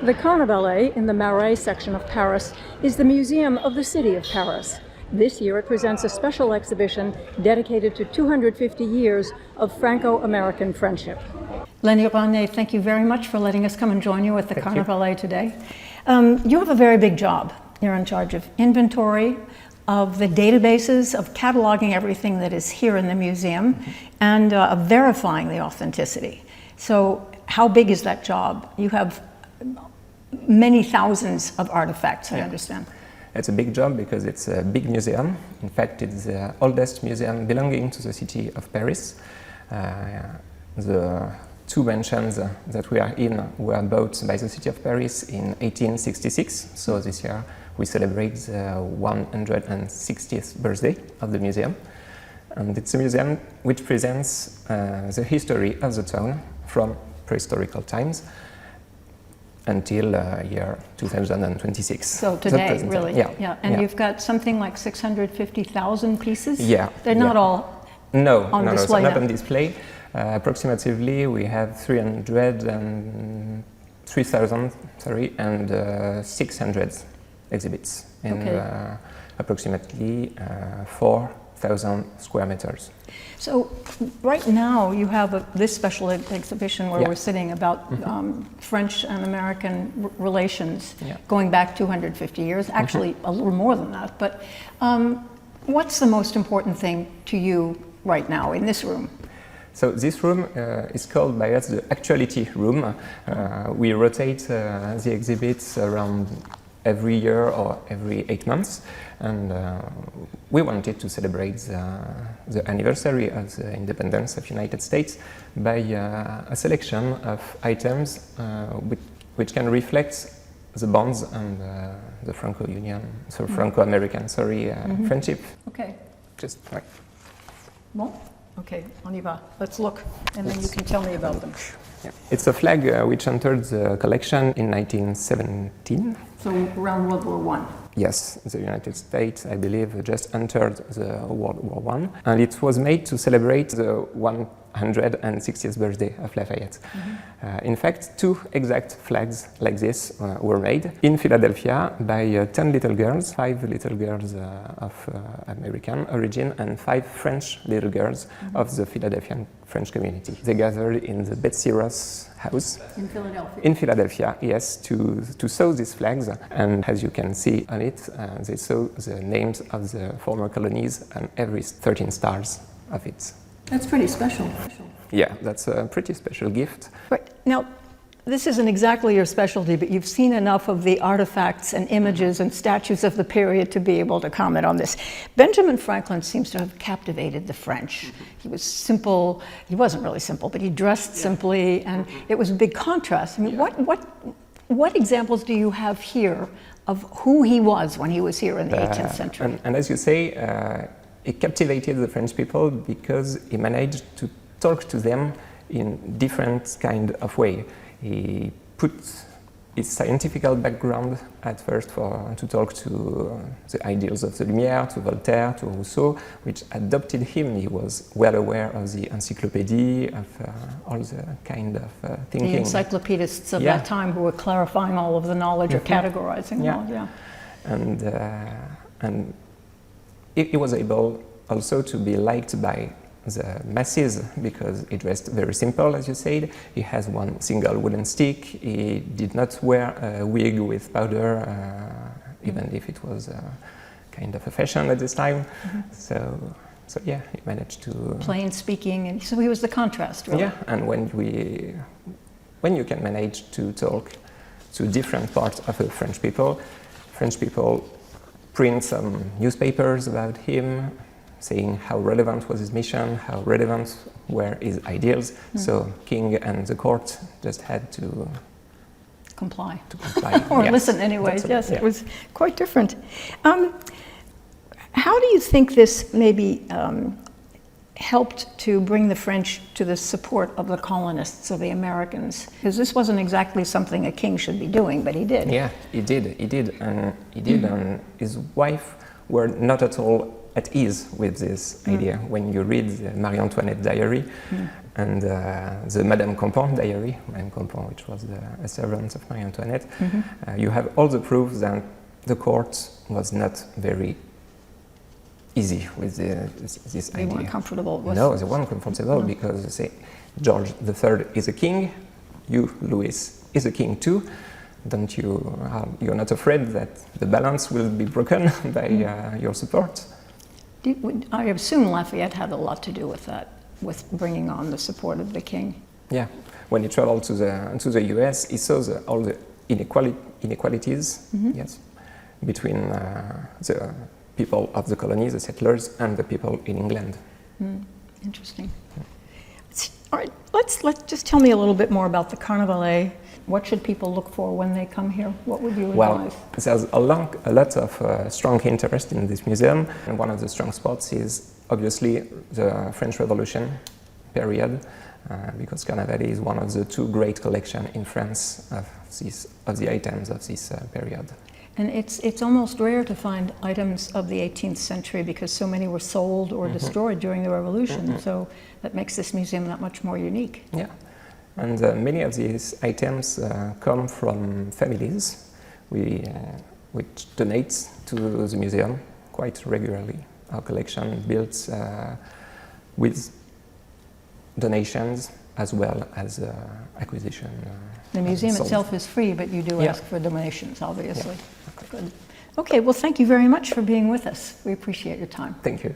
The Carnavalet in the Marais section of Paris is the museum of the city of Paris. This year it presents a special exhibition dedicated to 250 years of Franco-American friendship. Lény Roinné, thank you very much for letting us come and join you at the Carnavalet today. You have a very big job. You're in charge of inventory, of the databases, of cataloging everything that is here in the museum, and of verifying the authenticity. So how big is that job? You have many thousands of artifacts, I understand. It's a big job because it's a big museum. In fact, it's the oldest museum belonging to the city of Paris. The two mansions that we are in were bought by the city of Paris in 1866. So this year we celebrate the 160th birthday of the museum. And it's a museum which presents the history of the town from prehistorical times until year 2026. So today, really? Yeah. And you've got something like 650,000 pieces? Yeah. They're not all on display. So not on display. Approximately, we have 300,000 and 600 exhibits in approximately 4,000 square meters. So right now you have this special exhibition where we're sitting about French and American relations going back 250 years, actually a little more than that. But what's the most important thing to you right now in this room? So this room is called by us the Actuality Room. We rotate the exhibits around every year or every 8 months, and we wanted to celebrate the anniversary of the independence of the United States by a selection of items which can reflect the bonds and the Franco-American friendship. Okay. Just like. Bon. Okay, on y va. Let's look, and then you can tell me about them. Yeah. It's a flag which entered the collection in 1917. So around World War I? Yes, the United States, I believe, just entered the World War I. And it was made to celebrate the 160th birthday of Lafayette. In fact, 2 exact flags like this were made in Philadelphia by 10 little girls, 5 little girls of American origin and 5 French little girls of the Philadelphian French community. They gathered in the Betsy Ross house in Philadelphia. In Philadelphia, yes, to sew these flags. And as you can see on it, they sew the names of the former colonies and every 13 stars of it. That's pretty special. Yeah, that's a pretty special gift. Right. Now, this isn't exactly your specialty, but you've seen enough of the artifacts and images and statues of the period to be able to comment on this. Benjamin Franklin seems to have captivated the French. He was simple. He wasn't really simple, but he dressed simply, and it was a big contrast. I mean, what examples do you have here of who he was when he was here in the 18th century? And as you say, he captivated the French people because he managed to talk to them in different kind of way. He put his scientific background at first to talk to the ideals of the Lumière, to Voltaire, to Rousseau, which adopted him. He was well aware of the encyclopedia, of all the kind of thinking. The encyclopedists of that time who were clarifying all of the knowledge or categorizing knowledge. And he was able also to be liked by the masses because he dressed very simple, as you said. He has one single wooden stick. He did not wear a wig with powder, even if it was kind of a fashion at this time. So yeah, he managed to plain speaking, and so he was the contrast, really. Yeah, and when you can manage to talk to different parts of the French people print some newspapers about him, saying how relevant was his mission, how relevant were his ideals. So king and the court just had to comply. Or listen anyways. Yes, it was quite different. How do you think this maybe helped to bring the French to the support of the colonists, of the Americans? Because this wasn't exactly something a king should be doing, but he did. Yeah, he did. And his wife were not at all at ease with this idea. When you read the Marie Antoinette diary, And the Madame Campan diary, Madame Campan, which was a servant of Marie Antoinette, you have all the proof that the court was not very easy with this idea. They weren't comfortable with. No, they weren't comfortable because they say George III is a king, you, Louis, is a king too. Don't you? You're not afraid that the balance will be broken by your support? I assume Lafayette had a lot to do with that, with bringing on the support of the king. Yeah, when he traveled to the US, he saw all the inequalities, yes, between the people of the colonies, the settlers, and the people in England. Interesting. All right, let's just tell me a little bit more about the Carnavalet. What should people look for when they come here? What would you advise? Well, there's a lot of strong interest in this museum, and one of the strong spots is obviously the French Revolution period, because Carnavalet is one of the two great collections in France of the items of this period. And it's almost rare to find items of the 18th century because so many were sold or destroyed during the Revolution. So that makes this museum that much more unique. Yeah, and many of these items come from families which donate to the museum quite regularly. Our collection built with donations as well as acquisition. The museum itself is free, but you do ask for donations, obviously. Yeah. Good. Okay, well, thank you very much for being with us. We appreciate your time. Thank you.